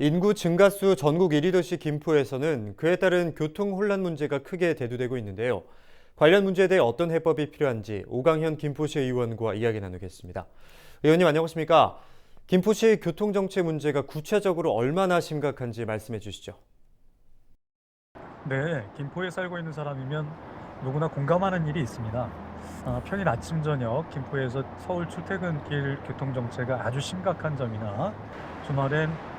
인구 증가수 전국 1위 도시 김포에서는 그에 따른 교통 혼란 문제가 크게 대두되고 있는데요. 관련 문제에 대해 어떤 해법이 필요한지 오강현 김포시 의원과 이야기 나누겠습니다. 의원님 안녕하십니까? 김포시 교통정체 문제가 구체적으로 얼마나 심각한지 말씀해 주시죠. 네, 김포에 살고 있는 사람이면 누구나 공감하는 일이 있습니다. 평일 아침 저녁 김포에서 서울 출퇴근길 교통 정체가 아주 심각한 점이나 주말엔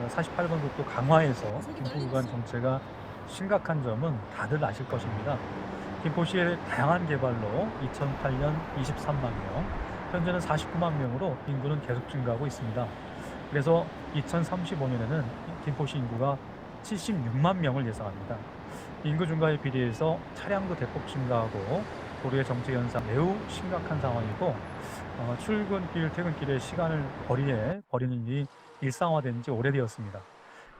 48번 국도 강화에서 김포 구간 정체가 심각한 점은 다들 아실 것입니다. 김포시의 다양한 개발로 2008년 23만 명, 현재는 49만 명으로 인구는 계속 증가하고 있습니다. 그래서 2035년에는 김포시 인구가 76만 명을 예상합니다. 인구 증가에 비례해서 차량도 대폭 증가하고 도로의 정체 현상 매우 심각한 상황이고 출근길, 퇴근길에 시간을 거리에 버리는 일이 일상화된 지 오래되었습니다.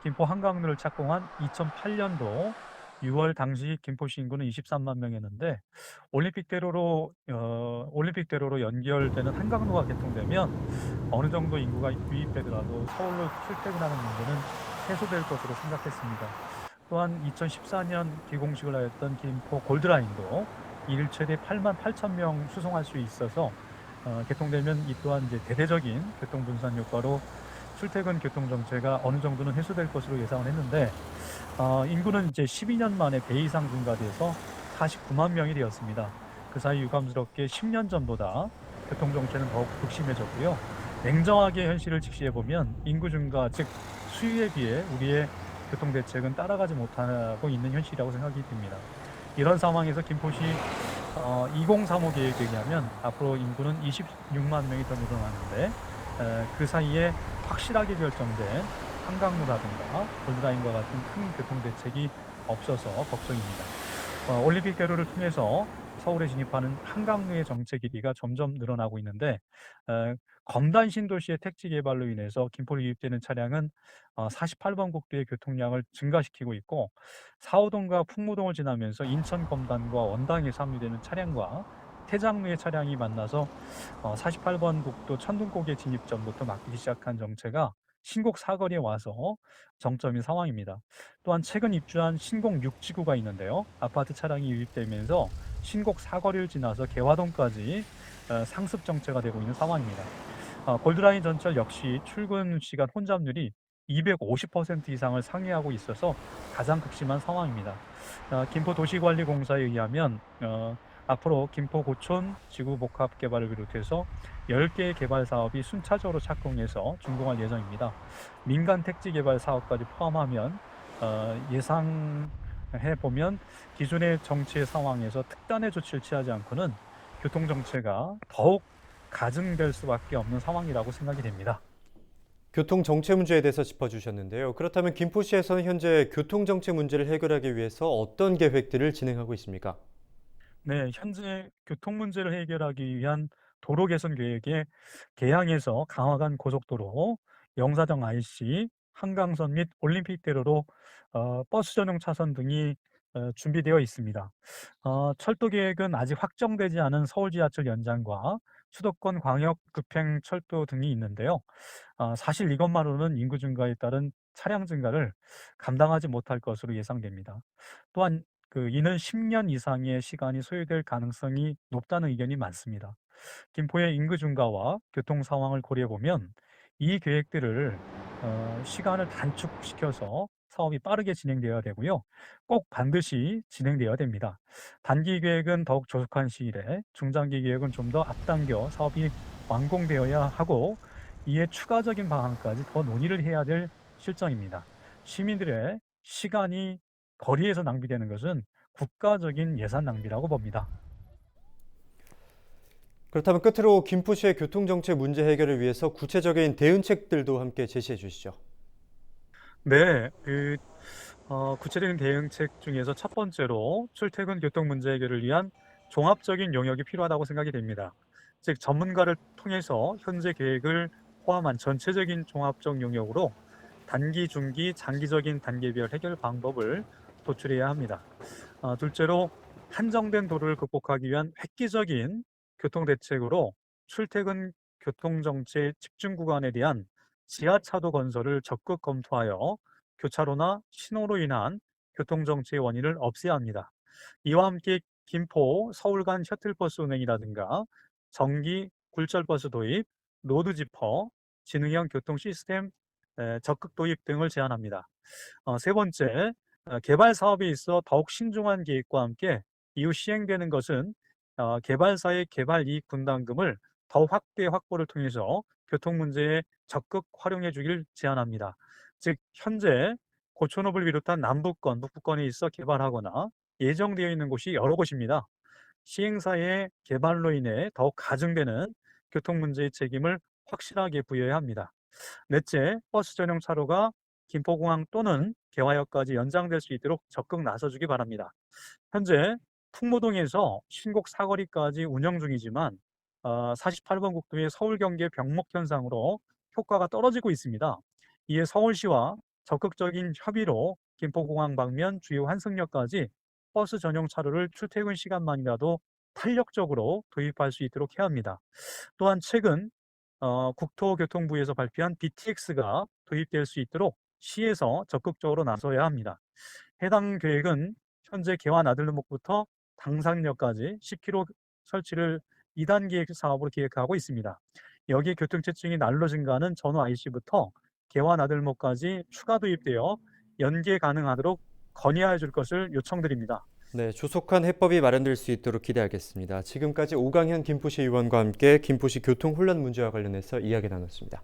김포 한강로를 착공한 2008년도 6월 당시 김포시 인구는 23만 명이었는데 올림픽대로로 연결되는 한강로가 개통되면 어느 정도 인구가 유입되더라도 서울로 출퇴근하는 문제는 해소될 것으로 생각했습니다. 또한 2014년 기공식을 하였던 김포 골드라인도 일 최대 8만 8천 명 수송할 수 있어서 개통되면 이 또한 이제 대대적인 교통 분산 효과로 출퇴근 교통 정체가 어느 정도는 해소될 것으로 예상을 했는데 인구는 이제 12년 만에 배 이상 증가돼서 49만 명이 되었습니다. 그 사이 유감스럽게 10년 전보다 교통 정체는 더욱 극심해졌고요. 냉정하게 현실을 직시해 보면 인구 증가 즉 수요에 비해 우리의 교통 대책은 따라가지 못하고 있는 현실이라고 생각이 듭니다. 이런 상황에서 김포시 2035 계획에 의하면 앞으로 인구는 26만 명이 더 늘어나는데 그 사이에 확실하게 결정된 한강로라든가 골드라인과 같은 큰 교통 대책이 없어서 걱정입니다. 올림픽대로를 통해서 서울에 진입하는 한강로의 정체 길이가 점점 늘어나고 있는데 검단 신도시의 택지 개발로 인해서 김포로 유입되는 차량은 48번 국도의 교통량을 증가시키고 있고 사호동과 풍무동을 지나면서 인천 검단과 원당에서 합류되는 차량과 태장로의 차량이 만나서 48번 국도 천둥고개 진입 전부터 막히기 시작한 정체가 신곡 사거리에 와서 정점인 상황입니다. 또한 최근 입주한 신곡 6지구가 있는데요. 아파트 차량이 유입되면서 신곡 사거리를 지나서 개화동까지 상습 정체가 되고 있는 상황입니다. 골드라인 전철 역시 출근 시간 혼잡률이 250% 이상을 상회하고 있어서 가장 극심한 상황입니다. 김포도시관리공사에 의하면 앞으로 김포 고촌 지구 복합 개발을 비롯해서 10개의 개발 사업이 순차적으로 착공해서 준공할 예정입니다. 민간 택지 개발 사업까지 포함하면 예상해 보면 기존의 정체 상황에서 특단의 조치를 취하지 않고는 교통 정체가 더욱 가중될 수밖에 없는 상황이라고 생각이 됩니다. 교통정체 문제에 대해서 짚어주셨는데요. 그렇다면 김포시에서는 현재 교통정체 문제를 해결하기 위해서 어떤 계획들을 진행하고 있습니까? 네, 현재 교통 문제를 해결하기 위한 도로 개선 계획에 계양에서 강화간 고속도로, 영사정 IC, 한강선 및 올림픽대로로 버스 전용 차선 등이 준비되어 있습니다. 철도 계획은 아직 확정되지 않은 서울 지하철 연장과 수도권 광역 급행 철도 등이 있는데요. 사실 이것만으로는 인구 증가에 따른 차량 증가를 감당하지 못할 것으로 예상됩니다. 또한 이는 10년 이상의 시간이 소요될 가능성이 높다는 의견이 많습니다. 김포의 인구 증가와 교통 상황을 고려해 보면 이 계획들을 시간을 단축시켜서 사업이 빠르게 진행되어야 되고요. 꼭 반드시 진행되어야 됩니다. 단기 계획은 더욱 조속한 시일에, 중장기 계획은 좀 더 앞당겨 사업이 완공되어야 하고 이에 추가적인 방안까지 더 논의를 해야 될 실정입니다. 시민들의 시간이 거리에서 낭비되는 것은 국가적인 예산 낭비라고 봅니다. 그렇다면 끝으로 김포시의 교통정체 문제 해결을 위해서 구체적인 대응책들도 함께 제시해 주시죠. 네. 구체적인 대응책 중에서 첫 번째로 출퇴근 교통 문제 해결을 위한 종합적인 용역이 필요하다고 생각이 됩니다. 즉 전문가를 통해서 현재 계획을 포함한 전체적인 종합적 용역으로 단기, 중기, 장기적인 단계별 해결 방법을 도출해야 합니다. 둘째로 한정된 도로를 극복하기 위한 획기적인 교통 대책으로 출퇴근 교통 정체 집중 구간에 대한 지하차도 건설을 적극 검토하여 교차로나 신호로 인한 교통정체의 원인을 없애야 합니다. 이와 함께 김포 서울 간 셔틀버스 운행이라든가 정기 굴절버스 도입, 로드지퍼, 지능형 교통 시스템 적극 도입 등을 제안합니다. 세 번째, 개발 사업에 있어 더욱 신중한 계획과 함께 이후 시행되는 것은 개발사의 개발 이익 분담금을 더 확보를 통해서 교통 문제에 적극 활용해 주길 제안합니다. 즉 현재 고촌읍을 비롯한 남부권, 북부권에 있어 개발하거나 예정되어 있는 곳이 여러 곳입니다. 시행사의 개발로 인해 더욱 가중되는 교통 문제의 책임을 확실하게 부여해야 합니다. 넷째, 버스 전용 차로가 김포공항 또는 개화역까지 연장될 수 있도록 적극 나서주기 바랍니다. 현재 풍무동에서 신곡 사거리까지 운영 중이지만 48번 국도의 서울 경계 병목 현상으로 효과가 떨어지고 있습니다. 이에 서울시와 적극적인 협의로 김포공항 방면 주요 환승역까지 버스 전용 차로를 출퇴근 시간만이라도 탄력적으로 도입할 수 있도록 해야 합니다. 또한 최근 국토교통부에서 발표한 BTX가 도입될 수 있도록 시에서 적극적으로 나서야 합니다. 해당 계획은 현재 개화 나들목부터 당산역까지 10km 설치를 2단계 사업으로 계획하고 있습니다. 여기에 교통체증이 날로 증가하는 전후 IC부터 개화 나들목까지 추가 도입되어 연계 가능하도록 건의하여 줄 것을 요청드립니다. 네, 조속한 해법이 마련될 수 있도록 기대하겠습니다. 지금까지 오강현 김포시 의원과 함께 김포시 교통 혼란 문제와 관련해서 이야기 나눴습니다.